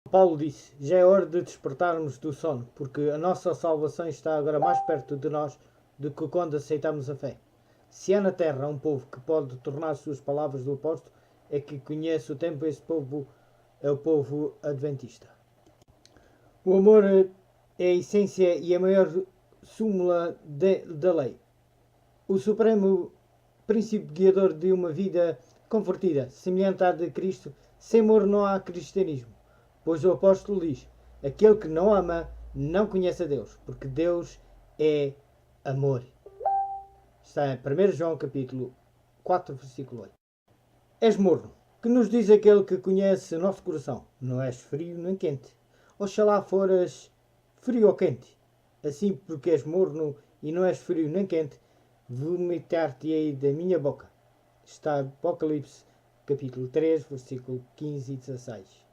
Paulo disse: já é hora de despertarmos do sono, porque a nossa salvação está agora mais perto de nós do que quando aceitamos a fé. Se há na terra um povo que pode tornar suas palavras do apóstolo, é que conhece o tempo, esse povo é o povo adventista. O amor é a essência e a maior súmula da lei. O supremo princípio guiador de uma vida convertida, semelhante à de Cristo. Sem amor não há cristianismo. Pois o apóstolo diz: aquele que não ama não conhece a Deus, porque Deus é amor. Está em 1 João capítulo 4, versículo 8. És morno, que nos diz aquele que conhece o nosso coração. Não és frio nem quente. Oxalá foras frio ou quente. Assim, porque és morno e não és frio nem quente, vomitar-te-ei da minha boca. Está Apocalipse capítulo 3, versículo 15 e 16.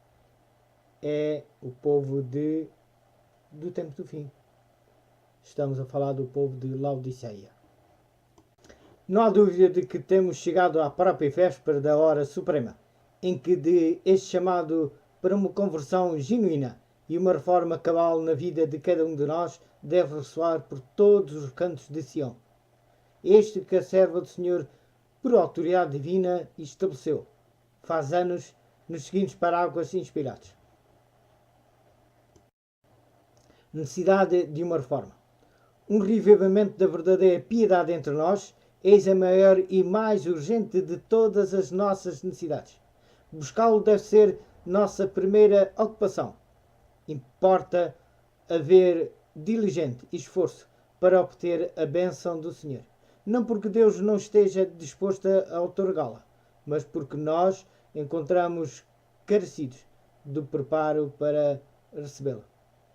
É o povo do tempo do fim. Estamos a falar do povo de Laodiceia. Não há dúvida de que temos chegado à própria véspera da hora suprema, em que de este chamado para uma conversão genuína e uma reforma cabal na vida de cada um de nós deve ressoar por todos os cantos de Sião. Este que a serva do Senhor, por autoridade divina, estabeleceu, faz anos, nos seguintes parágrafos inspirados. Necessidade de uma reforma. Um revivamento da verdadeira piedade entre nós, eis a maior e mais urgente de todas as nossas necessidades. Buscá-lo deve ser nossa primeira ocupação. Importa haver diligente esforço para obter a bênção do Senhor. Não porque Deus não esteja disposto a outorgá-la, mas porque nós encontramos carecidos do preparo para recebê-la.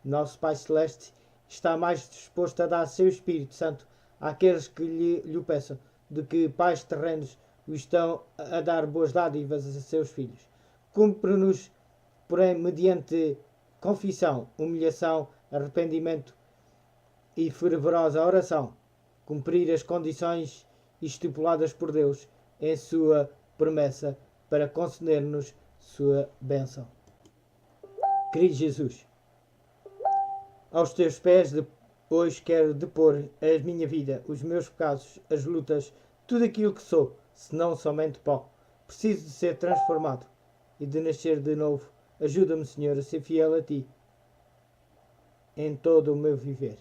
Nosso Pai Celeste está mais disposto a dar seu Espírito Santo àqueles que lhe o peçam, do que pais terrenos o estão a dar boas dádivas a seus filhos. Cumpre-nos, porém, mediante confissão, humilhação, arrependimento e fervorosa oração, cumprir as condições estipuladas por Deus em sua promessa para conceder-nos sua bênção. Querido Jesus, aos teus pés hoje quero depor a minha vida, os meus pecados, as lutas, tudo aquilo que sou, senão somente pó. Preciso de ser transformado e de nascer de novo. Ajuda-me, Senhor, a ser fiel a Ti em todo o meu viver.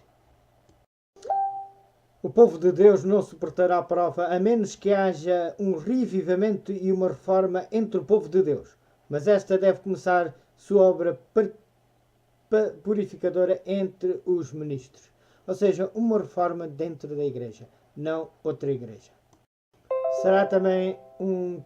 O povo de Deus não suportará a prova a menos que haja um revivamento e uma reforma entre o povo de Deus. Mas esta deve começar sua obra purificadora entre os ministros. Ou seja, uma reforma dentro da igreja, não outra igreja. Será também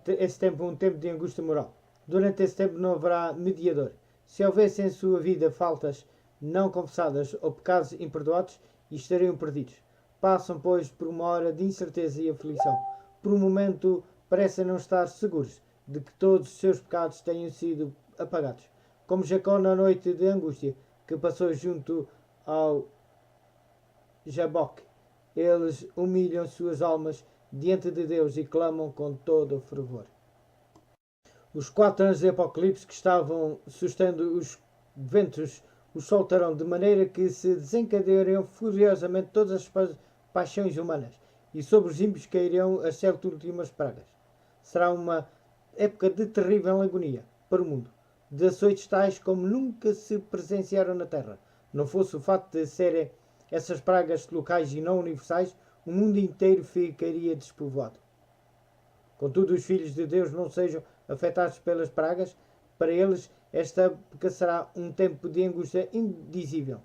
esse tempo um tempo de angústia moral. Durante esse tempo não haverá mediador. Se houvesse em sua vida faltas não confessadas ou pecados imperdoados, estariam perdidos. Passam, pois, por uma hora de incerteza e aflição. Por um momento parecem não estar seguros de que todos os seus pecados tenham sido apagados. Como Jacó na noite de angústia que passou junto ao Jaboque. Eles humilham suas almas diante de Deus e clamam com todo o fervor. Os 4 anos de Apocalipse que estavam sustendo os ventos os soltarão de maneira que se desencadearão furiosamente todas as paixões humanas e sobre os ímpios cairão as 7 últimas pragas. Será uma época de terrível agonia para o mundo, de açoites tais como nunca se presenciaram na terra. Não fosse o facto de serem essas pragas locais e não universais, o mundo inteiro ficaria despovoado. Contudo, os filhos de Deus não sejam afetados pelas pragas. Para eles, esta época será um tempo de angústia indizível,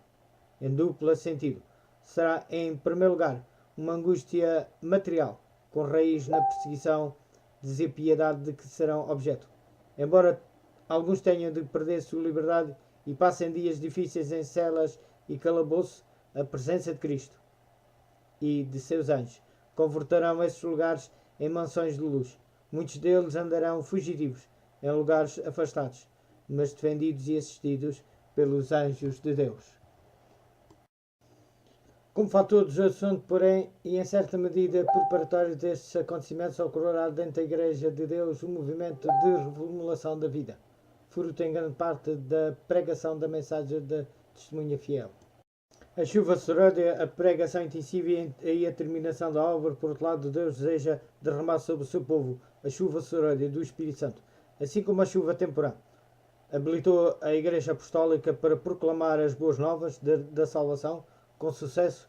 em duplo sentido. Será, em primeiro lugar, uma angústia material, com raiz na perseguição, despiedade de que serão objeto. Embora alguns tenham de perder sua liberdade e passem dias difíceis em celas e calabouço, a presença de Cristo e de seus anjos converterão esses lugares em mansões de luz. Muitos deles andarão fugitivos em lugares afastados, mas defendidos e assistidos pelos anjos de Deus. Como fator de assunto, porém, e em certa medida preparatório destes acontecimentos, ocorrerá dentro da Igreja de Deus um movimento de reformulação da vida. fruto em grande parte da pregação da mensagem da testemunha fiel. A chuva serôdia, a pregação intensiva e a terminação da obra, por outro lado, Deus deseja derramar sobre o seu povo a chuva serôdia do Espírito Santo, assim como a chuva temporal. Habilitou a Igreja Apostólica para proclamar as boas novas da salvação com sucesso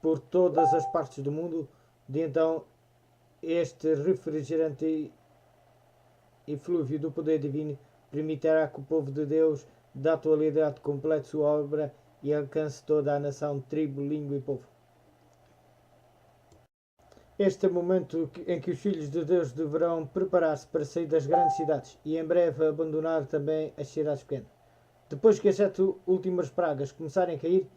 por todas as partes do mundo. De então, este refrigerante eflúvio do poder divino permitirá que o povo de Deus, da atualidade, complete sua obra e alcance toda a nação, tribo, língua e povo. Este é o momento em que os filhos de Deus deverão preparar-se para sair das grandes cidades e em breve abandonar também as cidades pequenas. Depois que as 7 últimas pragas começarem a cair,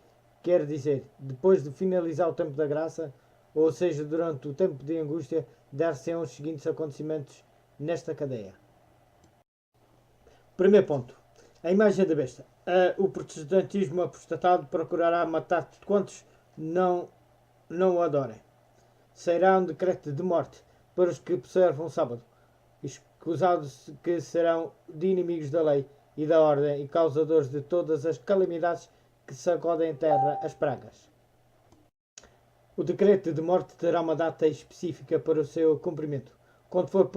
quer dizer, depois de finalizar o tempo da graça, ou seja, durante o tempo de angústia, dar-se-ão os seguintes acontecimentos nesta cadeia. Primeiro ponto. A imagem da besta. O protestantismo apostatado procurará matar quantos não o adorem. Sairá um decreto de morte para os que observam o sábado, escusados que serão de inimigos da lei e da ordem e causadores de todas as calamidades que sacodem a terra, as pragas. O decreto de morte terá uma data específica para o seu cumprimento. Quando for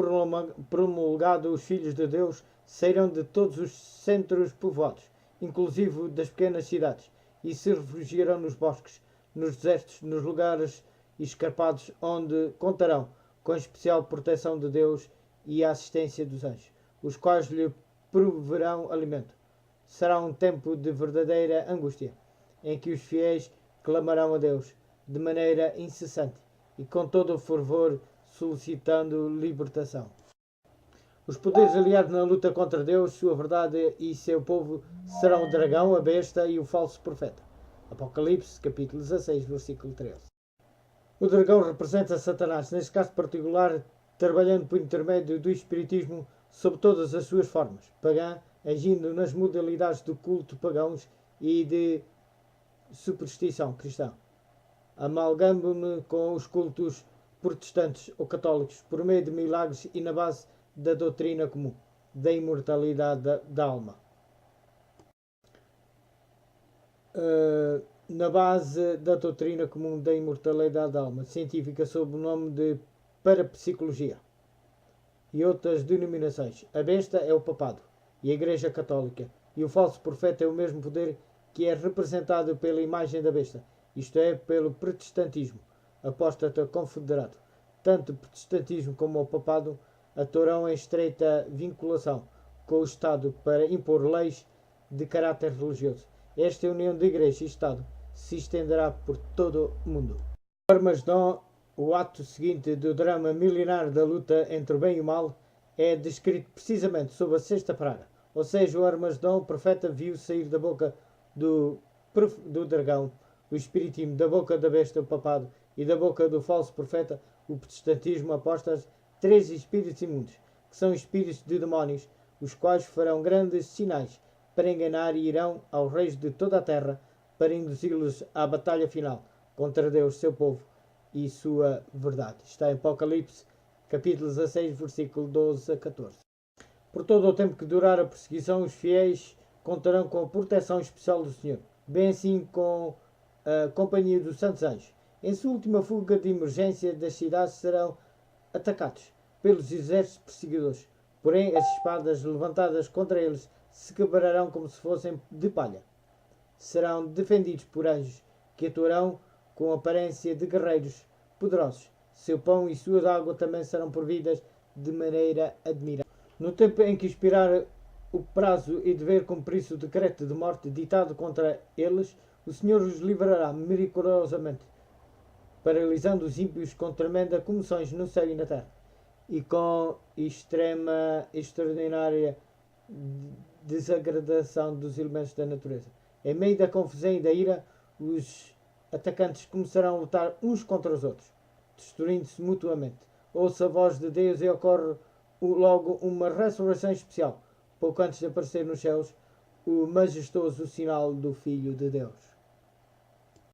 promulgado, os filhos de Deus sairão de todos os centros povoados, inclusive das pequenas cidades, e se refugiarão nos bosques, nos desertos, nos lugares escarpados, onde contarão com a especial proteção de Deus e a assistência dos anjos, os quais lhe proverão alimento. Será um tempo de verdadeira angústia, em que os fiéis clamarão a Deus de maneira incessante e com todo o fervor, solicitando libertação. Os poderes aliados na luta contra Deus, sua verdade e seu povo serão o dragão, a besta e o falso profeta. Apocalipse, capítulo 16, versículo 13. O dragão representa Satanás, neste caso particular, trabalhando por intermédio do espiritismo sob todas as suas formas, pagã, agindo nas modalidades do culto pagãos e de superstição cristã, amalgamando-me com os cultos protestantes ou católicos por meio de milagres e na base da doutrina comum da imortalidade da alma. Na base da doutrina comum da imortalidade da alma, científica sob o nome de parapsicologia e outras denominações. A besta é o papado e a Igreja Católica, e o falso profeta é o mesmo poder que é representado pela imagem da besta, isto é, pelo protestantismo apóstata confederado. Tanto o protestantismo como o papado atuarão em estreita vinculação com o Estado para impor leis de caráter religioso. Esta união de Igreja e Estado se estenderá por todo o mundo. O Armagedon, o ato seguinte do drama milenar da luta entre o bem e o mal, é descrito precisamente sob a sexta praga. Ou seja, o Armagedon, o profeta viu sair da boca do dragão, o espiritismo, da boca da besta, o papado, e da boca do falso profeta, o protestantismo, apóstatas, 3 espíritos imundos, que são espíritos de demónios, os quais farão grandes sinais para enganar e irão aos reis de toda a terra para induzi-los à batalha final contra Deus, seu povo e sua verdade. Está em Apocalipse, capítulo 16, versículo 12 a 14. Por todo o tempo que durar a perseguição, os fiéis contarão com a proteção especial do Senhor, bem assim com a companhia dos santos anjos. Em sua última fuga de emergência das cidades serão atacados pelos exércitos perseguidores, porém as espadas levantadas contra eles se quebrarão como se fossem de palha. Serão defendidos por anjos que atuarão com aparência de guerreiros poderosos. Seu pão e suas águas também serão providas de maneira admirável. No tempo em que expirar o prazo e dever cumprir-se o decreto de morte ditado contra eles, o Senhor os livrará miraculosamente, paralisando os ímpios com tremenda comoções no céu e na terra, e com extraordinária desagradação dos elementos da natureza. Em meio da confusão e da ira, os atacantes começarão a lutar uns contra os outros, destruindo-se mutuamente. Ouça a voz de Deus e ocorre logo uma ressurreição especial, pouco antes de aparecer nos céus o majestoso sinal do Filho de Deus.